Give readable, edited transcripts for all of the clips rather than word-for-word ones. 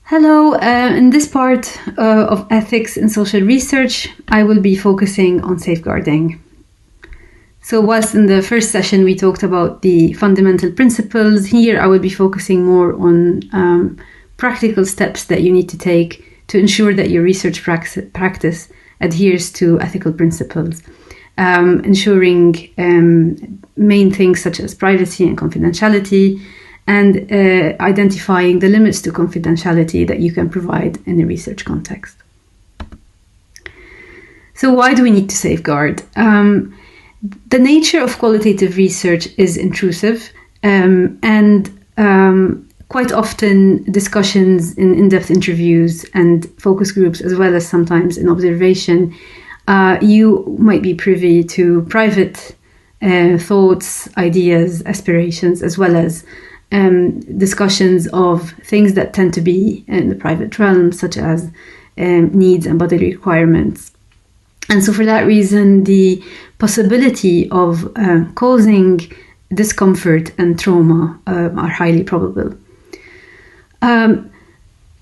Hello, in this part of ethics in social research, I will be focusing on safeguarding. So whilst in the first session we talked about the fundamental principles, here I will be focusing more on practical steps that you need to take to ensure that your research practice adheres to ethical principles, ensuring main things such as privacy and confidentiality, and identifying the limits to confidentiality that you can provide in a research context. So why do we need to safeguard? The nature of qualitative research is intrusive, and quite often discussions in in-depth interviews and focus groups, as well as sometimes in observation, you might be privy to private thoughts, ideas, aspirations, as well as discussions of things that tend to be in the private realm, such as needs and bodily requirements. And so for that reason, the possibility of causing discomfort and trauma are highly probable.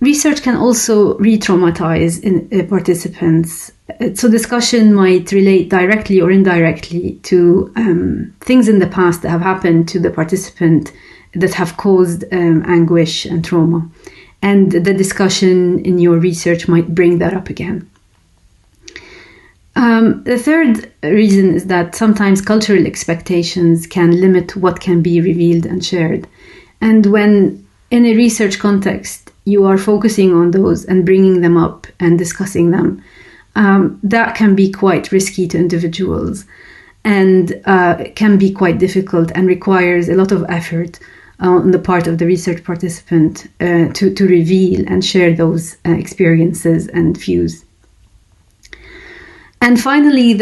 Research can also re-traumatize participants. So discussion might relate directly or indirectly to things in the past that have happened to the participant that have caused anguish and trauma. And the discussion in your research might bring that up again. The third reason is that sometimes cultural expectations can limit what can be revealed and shared. And when in a research context, you are focusing on those and bringing them up and discussing them, that can be quite risky to individuals and can be quite difficult and requires a lot of effort on the part of the research participant to reveal and share those experiences and views. And finally,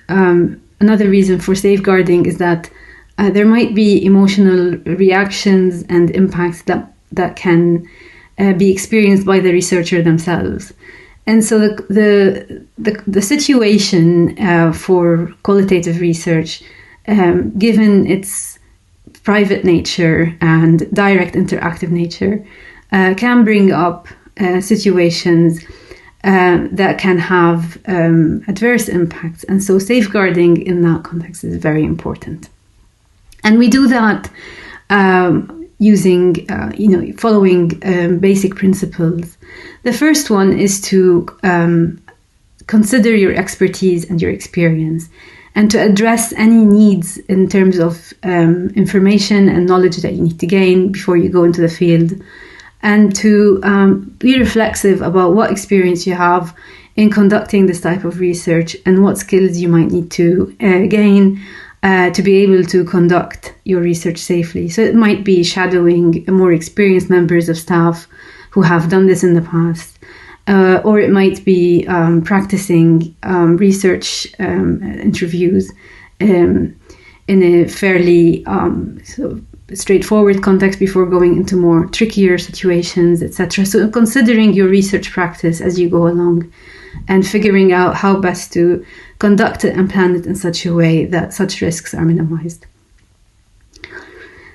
another reason for safeguarding is that there might be emotional reactions and impacts that can be experienced by the researcher themselves. And so the situation for qualitative research, given its private nature and direct interactive nature, can bring up situations that can have adverse impacts. And so safeguarding in that context is very important. And we do that using, following basic principles. The first one is to consider your expertise and your experience, and to address any needs in terms of information and knowledge that you need to gain before you go into the field, and to be reflexive about what experience you have in conducting this type of research and what skills you might need to gain to be able to conduct your research safely. So it might be shadowing more experienced members of staff who have done this in the past, or it might be practicing research interviews in a fairly straightforward context before going into more trickier situations, etc. So considering your research practice as you go along and figuring out how best to conduct it and plan it in such a way that such risks are minimized.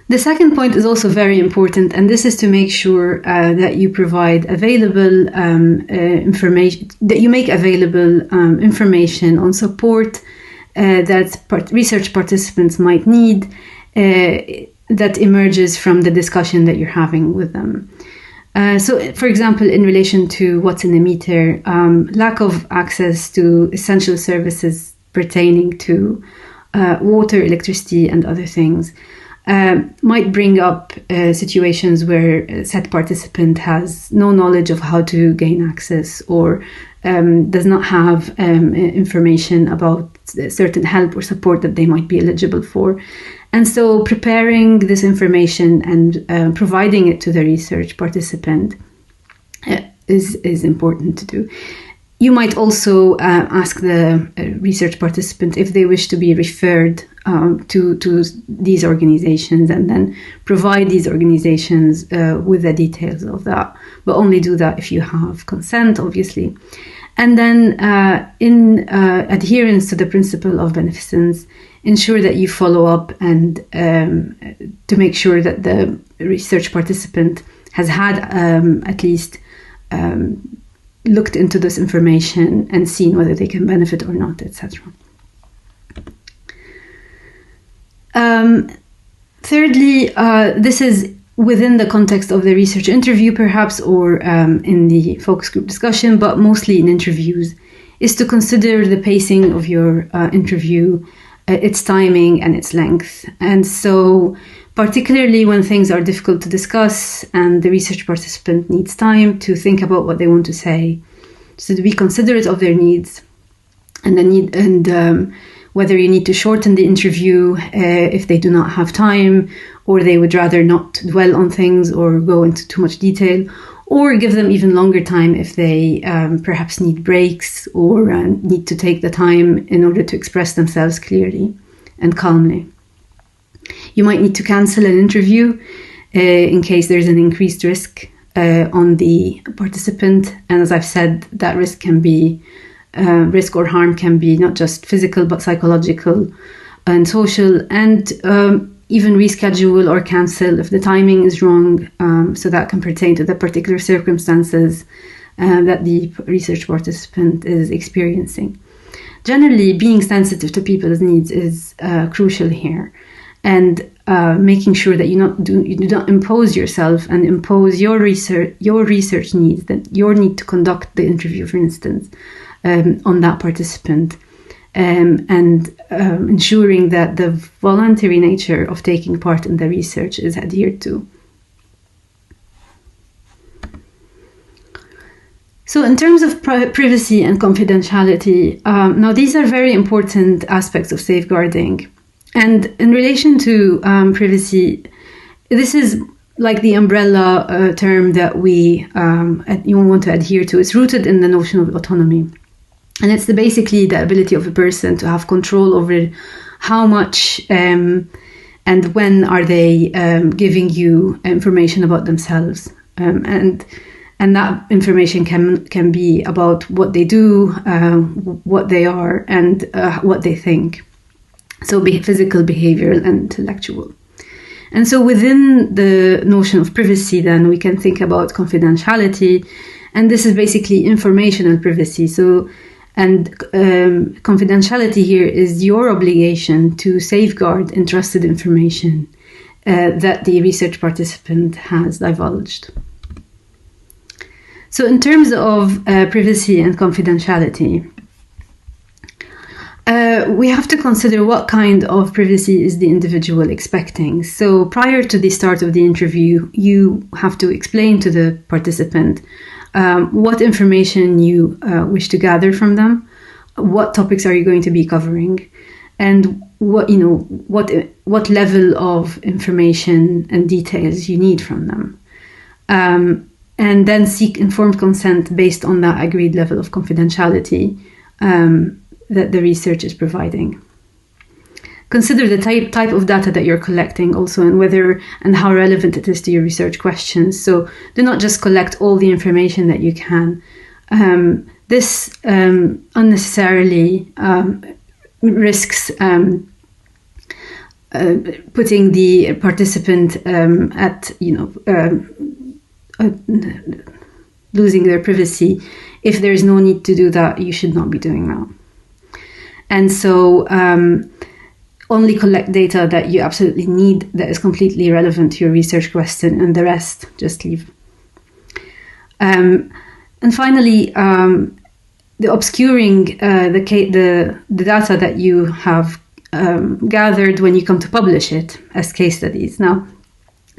The second point is also very important, and this is to make sure that you provide available information, that you make available information on support that research participants might need that emerges from the discussion that you're having with them. So, for example, in relation to what's in the meter, lack of access to essential services pertaining to water, electricity, and other things might bring up situations where a said participant has no knowledge of how to gain access, or does not have information about certain help or support that they might be eligible for. And so preparing this information and providing it to the research participant is important to do. You might also ask the research participant if they wish to be referred to these organizations, and then provide these organizations with the details of that, but only do that if you have consent, obviously. And then in adherence to the principle of beneficence, ensure that you follow up and to make sure that the research participant has had at least looked into this information and seen whether they can benefit or not, etc. Thirdly, this is within the context of the research interview, perhaps, or in the focus group discussion, but mostly in interviews, is to consider the pacing of your interview, its timing and its length. And so, particularly when things are difficult to discuss and the research participant needs time to think about what they want to say, so to be considerate of their needs and the need, and whether you need to shorten the interview if they do not have time, or they would rather not dwell on things or go into too much detail, or give them even longer time if they perhaps need breaks or need to take the time in order to express themselves clearly and calmly. You might need to cancel an interview in case there's an increased risk on the participant. And as I've said, that risk can be risk or harm can be not just physical, but psychological and social, and even reschedule or cancel if the timing is wrong. So that can pertain to the particular circumstances that the research participant is experiencing. Generally, being sensitive to people's needs is crucial here, and making sure that you do not impose yourself and impose your research needs, that your need to conduct the interview, for instance, on that participant, and ensuring that the voluntary nature of taking part in the research is adhered to. So in terms of privacy and confidentiality, now these are very important aspects of safeguarding. And in relation to privacy, this is like the umbrella term that we want to adhere to. It's rooted in the notion of autonomy. And it's basically the ability of a person to have control over how much and when are they giving you information about themselves. And that information can be about what they do, what they are, and what they think. So physical, behavioral, and intellectual. And so within the notion of privacy, then we can think about confidentiality. And this is basically informational privacy. So, and confidentiality here is your obligation to safeguard entrusted information that the research participant has divulged. So in terms of privacy and confidentiality, we have to consider what kind of privacy is the individual expecting. So prior to the start of the interview, you have to explain to the participant what information you wish to gather from them, what topics are you going to be covering, and what level of information and details you need from them. And then seek informed consent based on that agreed level of confidentiality that the research is providing. Consider the type of data that you're collecting also, and whether and how relevant it is to your research questions. So do not just collect all the information that you can. This unnecessarily risks putting the participant at losing their privacy. If there is no need to do that, you should not be doing that. And so only collect data that you absolutely need, that is completely relevant to your research question, and the rest just leave. And finally, the obscuring the data that you have gathered when you come to publish it as case studies. Now,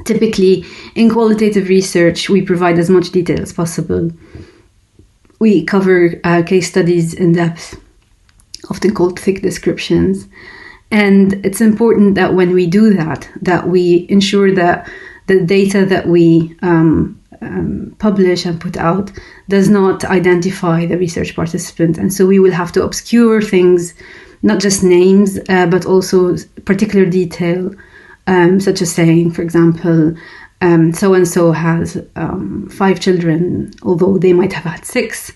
typically in qualitative research, we provide as much detail as possible. We cover case studies in depth, often called thick descriptions. And it's important that when we do that, that we ensure that the data that we publish and put out does not identify the research participant. And so we will have to obscure things, not just names, but also particular detail, such as saying, for example, so-and-so has 5 children, although they might have had 6.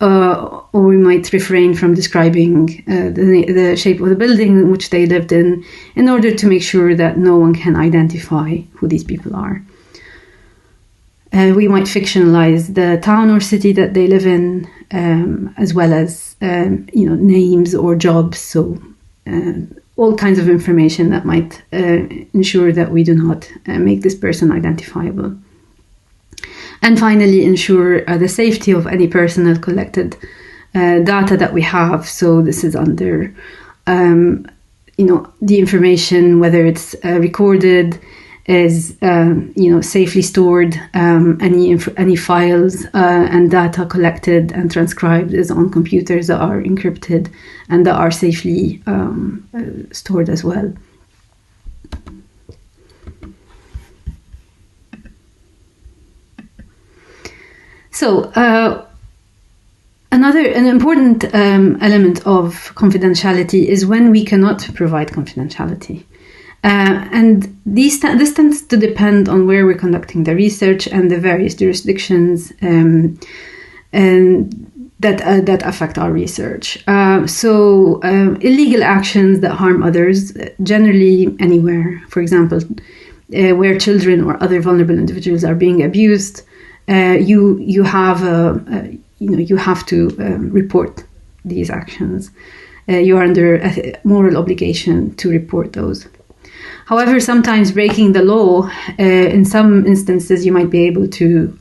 Or we might refrain from describing the shape of the building in which they lived in order to make sure that no one can identify who these people are. We might fictionalize the town or city that they live in, as well as names or jobs. So all kinds of information that might ensure that we do not make this person identifiable. And finally, ensure the safety of any personal collected data that we have. So this is under, the information, whether it's recorded, is safely stored. Any files and data collected and transcribed is on computers that are encrypted and that are safely stored as well. So an important element of confidentiality is when we cannot provide confidentiality. And this tends to depend on where we're conducting the research and the various jurisdictions and that affect our research. So illegal actions that harm others, generally anywhere, for example, where children or other vulnerable individuals are being abused, you have to report these actions. You are under a moral obligation to report those. However, sometimes breaking the law, in some instances, you might be able to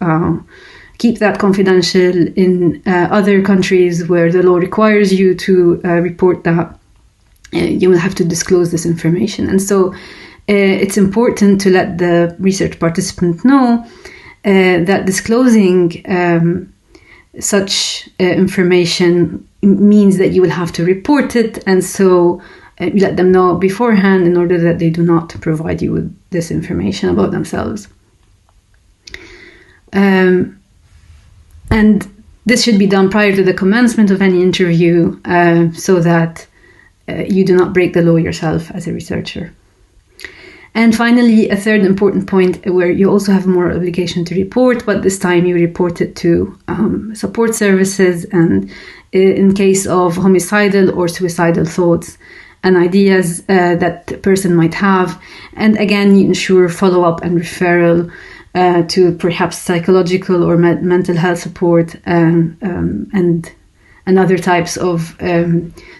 keep that confidential. In other countries where the law requires you to report that, you will have to disclose this information. And so it's important to let the research participant know that disclosing such information means that you will have to report it, and so let them know beforehand in order that they do not provide you with this information about themselves. And this should be done prior to the commencement of any interview, so that you do not break the law yourself as a researcher. And finally, a third important point where you also have a moral obligation to report, but this time you report it to support services, and in case of homicidal or suicidal thoughts and ideas that the person might have. And again, you ensure follow-up and referral to perhaps psychological or mental health support and other types of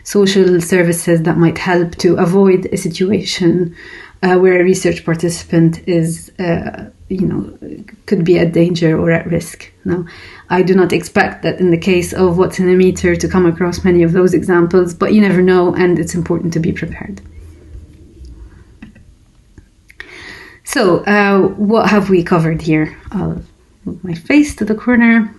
social services that might help to avoid a situation where a research participant is, could be at danger or at risk. Now, I do not expect that in the case of What's in a Meter to come across many of those examples, but you never know, and it's important to be prepared. So, what have we covered here? I'll move my face to the corner.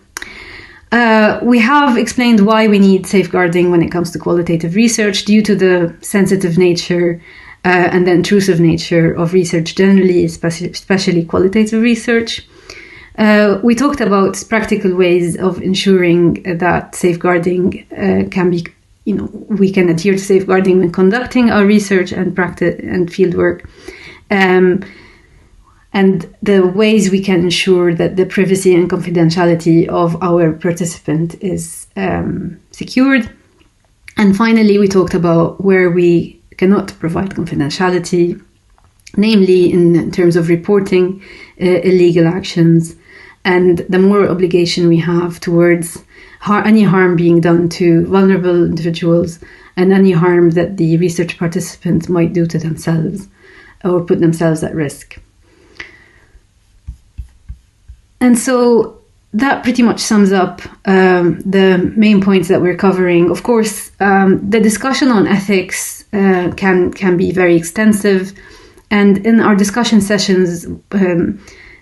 We have explained why we need safeguarding when it comes to qualitative research due to the sensitive nature and the intrusive nature of research generally, especially qualitative research. We talked about practical ways of ensuring that safeguarding can be, we can adhere to safeguarding when conducting our research and practice and fieldwork. And the ways we can ensure that the privacy and confidentiality of our participant is secured. And finally, we talked about where we cannot provide confidentiality, namely in terms of reporting illegal actions and the moral obligation we have towards any harm being done to vulnerable individuals and any harm that the research participants might do to themselves or put themselves at risk. And so that pretty much sums up the main points that we're covering. Of course, the discussion on ethics can be very extensive, and in our discussion sessions,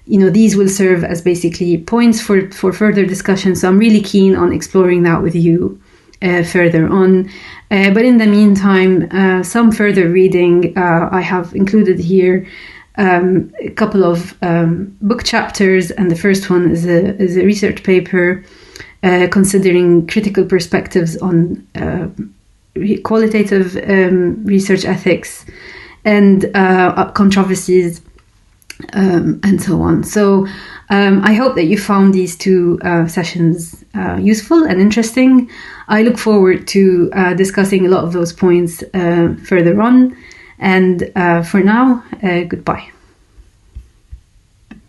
these will serve as basically points for further discussion. So I'm really keen on exploring that with you further on. But in the meantime, some further reading I have included here. A couple of book chapters, and the first one is a research paper considering critical perspectives on qualitative research ethics and controversies and so on. So I hope that you found these two sessions useful and interesting. I look forward to discussing a lot of those points further on. And for now, goodbye.